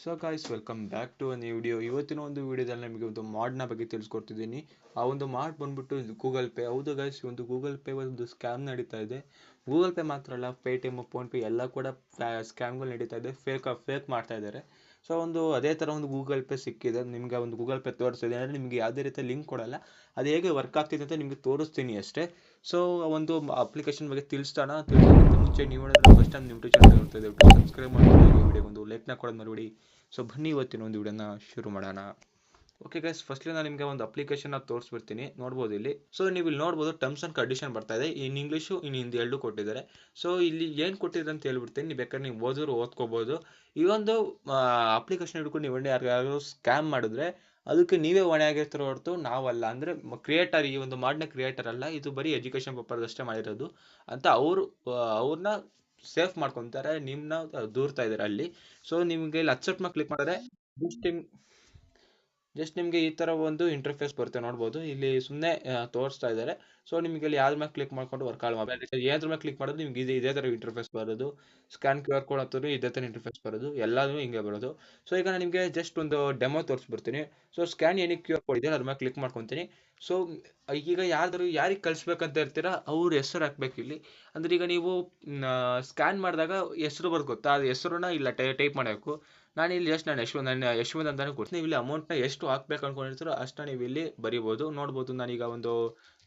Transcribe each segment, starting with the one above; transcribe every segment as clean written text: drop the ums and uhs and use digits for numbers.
So guys welcome back to new video. ಇವತ್ತಿನ ಒಂದು ವಿಡಿಯೋದಲ್ಲಿ ನಿಮಗೆ ಒಂದು ಮಾಡ್ನ ಬಗ್ಗೆ ತಿಳಿಸ್ಕೊಡ್ತಿದ್ದೀನಿ. ಆ ಒಂದು ಮಾಡ್ ಬಂದ್ಬಿಟ್ಟು ಗೂಗಲ್ ಪೇ. ಹೌದು ಗಾಯ್ಸ್, ಒಂದು ಗೂಗಲ್ ಪೇ ಒಂದು ಸ್ಕ್ಯಾಮ್ ನಡೀತಾ ಇದೆ. ಗೂಗಲ್ ಪೇ ಮಾತ್ರ ಅಲ್ಲ, ಪೇಟಿಎಮ್, ಫೋನ್ಪೇ ಎಲ್ಲ ಕೂಡ ಸ್ಕ್ಯಾಮ್ಗಳು ನಡೀತಾ ಇದೆ. ಫೇಕ್ ಮಾಡ್ತಾ ಇದ್ದಾರೆ. ಸೊ ಅದೇ ಥರ ಒಂದು ಗೂಗಲ್ ಪೇ ಸಿಕ್ಕಿದೆ. ನಿಮಗೆ ಒಂದು ಗೂಗಲ್ ಪೇ ತೋರಿಸ್ತಿದೆ ಅಂದರೆ ನಿಮಗೆ ಯಾವುದೇ ರೀತಿಯ ಲಿಂಕ್ ಕೊಡಲ್ಲ. ಅದು ಹೇಗೆ ವರ್ಕ್ ಆಗ್ತಿದೆ ಅಂತ ನಿಮಗೆ ತೋರಿಸ್ತೀನಿ ಅಷ್ಟೇ. ಸೊ ಒಂದು ಅಪ್ಲಿಕೇಶನ್ ಬಗ್ಗೆ ತಿಳಿಸೋಕ್ಕಿಂತ ಮುಂಚೆ ನೀವು ಫಸ್ಟ್ ಟೈಮ್ ನಿಮ್ಮ ಚಾನಲ್ ನೋಡ್ತಾ ಇದ್ದೀವಿ, ಸಬ್ಸ್ಕ್ರೈಬ್ ಮಾಡಿ, ವಿಡಿಯೋಗೆ ಒಂದು ಲೈಕ್ನ ಕೊಡೋದು ಮರಿಬೇಡಿ. ಸೊ ಬನ್ನಿ ಇವತ್ತಿನ ಒಂದು ವಿಡಿಯೋನ ಶುರು ಮಾಡೋಣ. ಓಕೆ ಗೈಸ್, ಫಸ್ಟ್ಲಿ ನಾನು ನಿಮಗೆ ಒಂದು ಅಪ್ಲಿಕೇಶನ್ ತೋರಿಸ್ಬಿಡ್ತೀನಿ. ನೋಡ್ಬೋದು ಇಲ್ಲಿ. ಸೊ ನೀವು ಇಲ್ಲಿ ನೋಡ್ಬೋದು ಟರ್ಮ್ಸ್ ಅಂಡ್ ಕಂಡೀಷನ್ ಬರ್ತಾ ಇದೆ. ಇನ್ ಇಂಗ್ಲೀಷು ಇನ್ ಹಿಂದಿ ಎರಡೂ ಕೊಟ್ಟಿದ್ದಾರೆ. ಸೊ ಇಲ್ಲಿ ಏನು ಕೊಟ್ಟಿದ್ದಾರೆ ಅಂತ ಹೇಳ್ಬಿಡ್ತೀನಿ. ನೀವು ಬೇಕಾದ್ರೆ ನೀವು ಓದ್ಕೋಬೋದು. ಈ ಒಂದು ಅಪ್ಲಿಕೇಶನ್ ಹಿಡ್ಕೊಂಡು ನೀವು ಯಾರು ಸ್ಕ್ಯಾಮ್ ಮಾಡಿದ್ರೆ ಅದಕ್ಕೆ ನೀವೇ ಹೊಣೆ ಆಗಿರ್ತಾರೋ ಹೊರತು ನಾವಲ್ಲ. ಅಂದರೆ ಕ್ರಿಯೇಟರ್, ಈ ಒಂದು ಮಾಡಿನ ಕ್ರಿಯೇಟರ್ ಅಲ್ಲ, ಇದು ಬರೀ ಎಜುಕೇಷನ್ ಪರ್ಪಸ್ ಅಷ್ಟೇ ಮಾಡಿರೋದು ಅಂತ ಅವ್ರನ್ನ ಸೇಫ್ ಮಾಡ್ಕೊತಾರೆ. ನಿಮ್ಮನ್ನ ದೂರ್ತಾ ಇದ್ದಾರೆ ಅಲ್ಲಿ. ಸೊ ನಿಮಗೆ ಇಲ್ಲಿ ಅಕ್ಸೆಪ್ಟ್ ಮೇಲೆ ಕ್ಲಿಕ್ ಮಾಡಿದ್ರೆ ಜಸ್ಟ್ ನಿಮಗೆ ಈ ಥರ ಒಂದು ಇಂಟರ್ಫೇಸ್ ಬರುತ್ತೆ. ನೋಡ್ಬೋದು ಇಲ್ಲಿ ಸುಮ್ಮನೆ ತೋರಿಸ್ತಾ ಇದ್ದಾರೆ. ಸೊ ನಿಮಗೆ ಇಲ್ಲಿ ಯಾವ್ದ್ರ ಮೇಲೆ ಕ್ಲಿಕ್ ಮಾಡ್ಕೊಂಡು ವರ್ಕ್ ಆಗಲ್ಲ. ಏದ್ರ ಮೇಲೆ ಕ್ಲಿಕ್ ಮಾಡೋದು ನಿಮ್ಗೆ ಇದೇ ಥರ ಇಂಟರ್ಫೇಸ್ ಬರೋದು. ಸ್ಕ್ಯಾನ್ QR ಕೋಡ್ ಹತ್ತೋದು ಇದೇ ಥರ ಇಂಟರ್ಫೇಸ್ ಬರೋದು. ಎಲ್ಲದೂ ಹಿಂಗೆ ಬರೋದು. ಸೊ ಈಗ ನಾನು ನಿಮಗೆ ಜಸ್ಟ್ ಒಂದು ಡೆಮೋ ತೋರಿಸ್ಬಿಡ್ತೀನಿ. ಸೊ ಸ್ಕ್ಯಾನ್ ಏನಕ್ಕೆ QR ಕೋಡ್ ಇದೆ ಅದ್ರ ಮೇಲೆ ಕ್ಲಿಕ್ ಮಾಡ್ಕೊತೀನಿ. ಸೊ ಈಗ ಯಾರಿಗೆ ಕಳಿಸ್ಬೇಕಂತ ಇರ್ತೀರಾ ಅವ್ರ ಹೆಸರು ಹಾಕ್ಬೇಕು ಇಲ್ಲಿ. ಅಂದ್ರೆ ಈಗ ನೀವು ಸ್ಕ್ಯಾನ್ ಮಾಡಿದಾಗ ಹೆಸರು ಬರೋದು ಗೊತ್ತಾ, ಅದು ಹೆಸರನ್ನ ಇಲ್ಲ ಟೈಪ್ ಮಾಡಬೇಕು. ನಾನು ಯಶವಂತ್ ಅಂತಾನೆ ಕೊಡ್ತೀನಿ. ನೀವು ಇಲ್ಲಿ ಅಮೌಂಟ್ನ ಎಷ್ಟು ಹಾಕ್ಬೇಕು ಅನ್ಕೊಂಡಿರ್ತೀರೋ ಅಷ್ಟನ್ನ ನೀವು ಇಲ್ಲಿ ಬರಿಬೋದು. ನೋಡ್ಬೋದು, ನಾನೀಗ ಒಂದು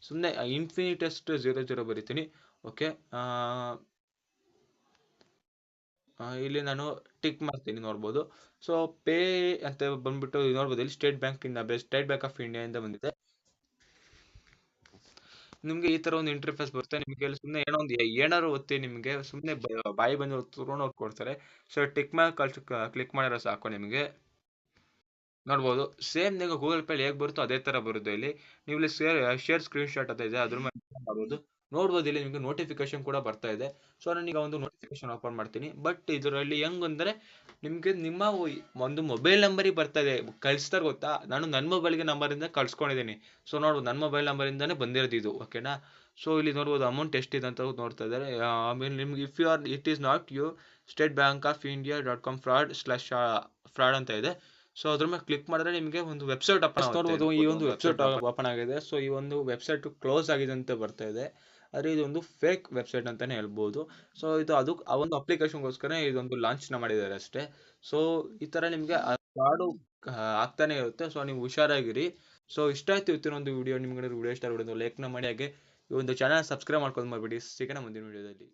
ಸುಮ್ಮನೆ ಇನ್ಫಿನಿಟೆಸ್ಟ್ 00 ಬರಿತೀನಿ. ಓಕೆ, ಇಲ್ಲಿ ನಾನು ಟಿಕ್ ಮಾಡ್ತೀನಿ. ನೋಡ್ಬೋದು. ಸೊ ಪೇ ಅಂತ ಬಂದ್ಬಿಟ್ಟು ನೋಡ್ಬೋದು ಇಲ್ಲಿ ಸ್ಟೇಟ್ ಬ್ಯಾಂಕ್ ಆಫ್ ಇಂಡಿಯಾ ಇಂದ ಬಂದಿದೆ. ನಿಮ್ಗೆ ಈ ತರ ಒಂದು ಇಂಟರ್ಫೇಸ್ ಬರುತ್ತೆ. ನಿಮಗೆ ಸುಮ್ಮನೆ ಏನಾದ್ರು ಒತ್ತಿ, ನಿಮಗೆ ಸುಮ್ಮನೆ ಬಾಯಿ ಬಂದು ತೊಗೊಂಡು ಕೊಡ್ತಾರೆ. ಸೊ ಟಿಕ್ ಮೇಲೆ ಕ್ಲಿಕ್ ಮಾಡಿರೋ ಸಾಕು. ನಿಮಗೆ ನೋಡ್ಬೋದು ಸೇಮ್ ನೀವು ಗೂಗಲ್ ಪೇ ಹೇಗೆ ಬರುತ್ತೋ ಅದೇ ತರ ಬರುತ್ತೆ. ಇಲ್ಲಿ ನೀವು ಇಲ್ಲಿ ಶೇರ್ ಸ್ಕ್ರೀನ್ ಶಾಟ್ ಅಂತ ಇದೆ, ಅದ್ರ ಮೇಲೆ ಮಾಡ್ಬೋದು. ನೋಡ್ಬೋದು ಇಲ್ಲಿ ನಿಮಗೆ ನೋಟಿಫಿಕೇಶನ್ ಕೂಡ ಬರ್ತಾ ಇದೆ. ಸೊ ನಾನೀಗ ಒಂದು ನೋಟಿಫಿಕೇಶನ್ ಓಪನ್ ಮಾಡ್ತೀನಿ. ಬಟ್ ಇದರಲ್ಲಿ ಹೆಂಗಂದ್ರೆ ನಿಮಗೆ ನಿಮ್ಮ ಒಂದು ಮೊಬೈಲ್ ನಂಬರಿಗೆ ಬರ್ತಾ ಇದೆ. ಕಳಿಸ್ತಾರೆ ಗೊತ್ತಾ, ನಾನು ನನ್ನ ಮೊಬೈಲ್ಗೆ ನಂಬರಿಂದ ಕಳ್ಸ್ಕೊಂಡಿದ್ದೀನಿ. ಸೊ ನೋಡ್ಬೋದು ನನ್ನ ಮೊಬೈಲ್ ನಂಬರಿಂದಾನೇ ಬಂದಿರೋದು ಇದು. ಓಕೆನಾ. ಸೊ ಇಲ್ಲಿ ನೋಡ್ಬೋದು ಅಮೌಂಟ್ ಎಷ್ಟಿದೆ ಅಂತ ನೋಡ್ತಾ ಇದ್ದಾರೆ. ಆಮೇಲೆ ನಿಮ್ಗೆ it is not you statebankofIndia.com /fraud ಅಂತ ಇದೆ. ಸೊ ಅದ್ರ ಮೇಲೆ ಕ್ಲಿಕ್ ಮಾಡಿದ್ರೆ ನಿಮಗೆ ಒಂದು ವೆಬ್ಸೈಟ್ ನೋಡ್ಬೋದು. ಈ ಒಂದು ವೆಬ್ಸೈಟ್ ಓಪನ್ ಆಗಿದೆ. ಸೊ ಈ ಒಂದು ವೆಬ್ಸೈಟ್ ಕ್ಲೋಸ್ ಆಗಿದೆ ಅಂತ ಬರ್ತಾ ಇದೆ. ಆದರೆ ಇದೊಂದು ಫೇಕ್ ವೆಬ್ಸೈಟ್ ಅಂತಾನೆ ಹೇಳ್ಬೋದು. ಸೊ ಇದು ಆ ಒಂದು ಅಪ್ಲಿಕೇಶನ್ಗೋಸ್ಕರ ಇದೊಂದು ಲಾಂಚ್ನ ಮಾಡಿದ್ದಾರೆ ಅಷ್ಟೇ. ಸೊ ಈ ಥರ ನಿಮಗೆ ಫ್ರಾಡು ಆಗ್ತಾನೆ ಇರುತ್ತೆ. ಸೊ ನೀವು ಹುಷಾರಾಗಿರಿ. ಸೊ ಇಷ್ಟ ಆಯ್ತು ಇವತ್ತಿನ ಒಂದು ವಿಡಿಯೋ. ನಿಮ್ಗೆ ವಿಡಿಯೋ ಇಷ್ಟ ಆಗೋದು ಲೈಕ್ನ ಮಾಡಿ, ಹಾಗೆ ಈ ಒಂದು ಚಾನಲ್ ಸಬ್ಸ್ಕ್ರೈಬ್ ಮಾಡ್ಕೊಂಡು ಮಾಡ್ಬಿಡಿ. ಸಿಗೋಣ ಮುಂದಿನ ವಿಡಿಯೋದಲ್ಲಿ.